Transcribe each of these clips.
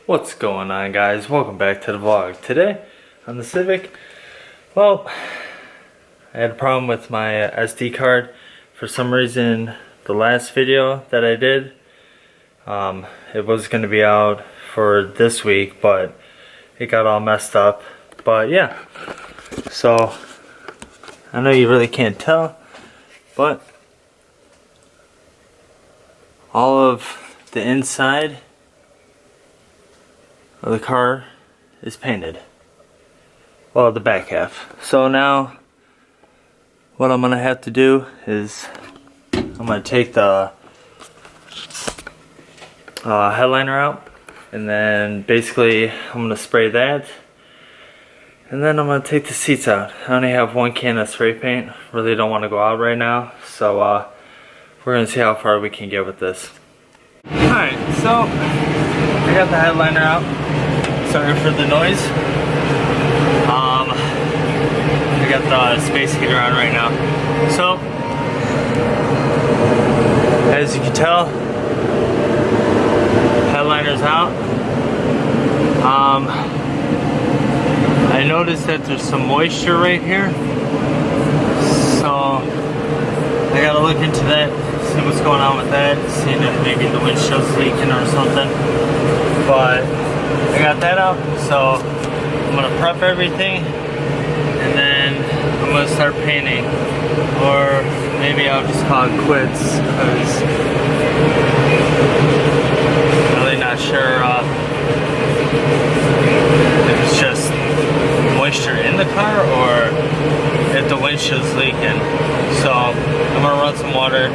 What's going on, guys? Welcome back to the vlog. Today on the Civic, well, I had a problem with my SD card. For some reason, the last video that I did, it was going to be out for this week, but it got all messed up. But yeah, so I know you really can't tell, but all of the inside of the car is painted. Well, the back half. So now what I'm gonna have to do is I'm gonna take the headliner out, and then basically I'm gonna spray that, and then I'm gonna take the seats out. I only have one can of spray paint. Really don't want to go out right now, so we're gonna see how far we can get with this. Alright, so I got the headliner out. Sorry for the noise. I got the space heater on right now. So, as you can tell, headliner's out. I noticed that there's some moisture right here. So, I gotta look into that, see what's going on with that, seeing if maybe the windshield's leaking or something. But I got that out, so I'm gonna prep everything, and then I'm gonna start painting, or maybe I'll just call it quits, because I'm really not sure if it's just moisture in the car or if the windshield's leaking. So I'm gonna run some water,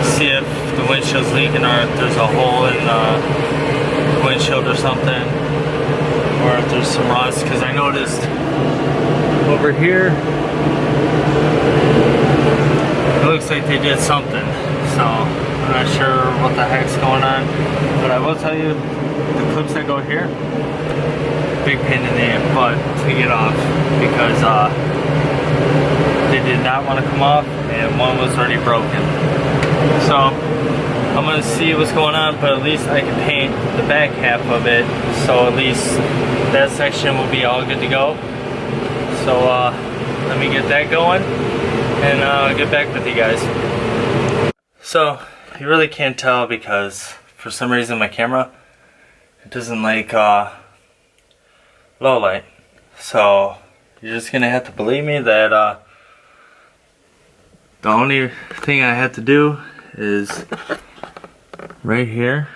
see if the windshield's leaking or if there's a hole in the windshield or something, or if there's some rust, because I noticed over here it looks like they did something, so I'm not sure what the heck's going on. But I will tell you, the clips that go here, big pain in the butt to get off, because they did not want to come off, and one was already broken. So I'm gonna see what's going on, but at least I can paint the back half of it, so at least that section will be all good to go. So let me get that going, and I'll get back with you guys. So you really can't tell because for some reason my camera, it doesn't like low light. So you're just gonna have to believe me that the only thing I have to do is right here,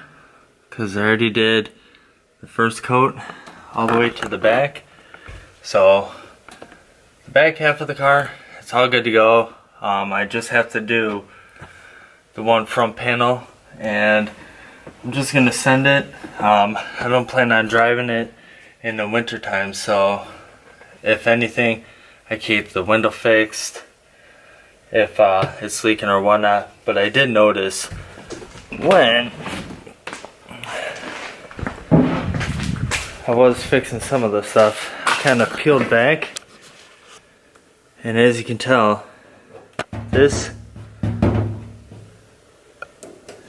because I already did the first coat all the way to the back. So the back half of the car, it's all good to go. I just have to do the one front panel, and I'm just gonna send it. I don't plan on driving it in the winter time, so if anything, I keep the window fixed if it's leaking or whatnot. But I did notice when I was fixing some of the stuff, I kind of peeled back, and as you can tell, this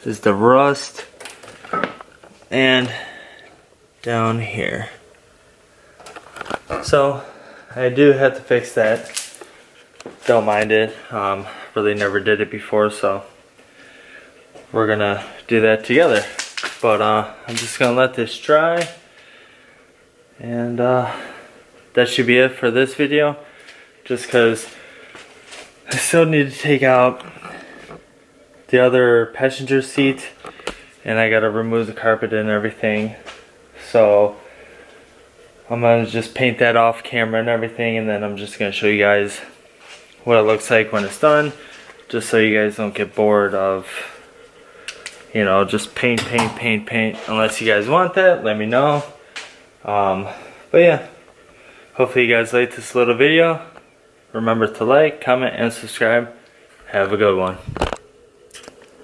is the rust, and down here. So I do have to fix that. Don't mind it. Really never did it before, so we're gonna do that together. But I'm just gonna let this dry, and that should be it for this video, just because I still need to take out the other passenger seat, and I gotta remove the carpet and everything. So I'm gonna just paint that off camera and everything, and then I'm just gonna show you guys what it looks like when it's done, just so you guys don't get bored of, you know, just paint. Unless you guys want that, let me know. But yeah, hopefully you guys like this little video. Remember to like, comment, and subscribe. Have a good one.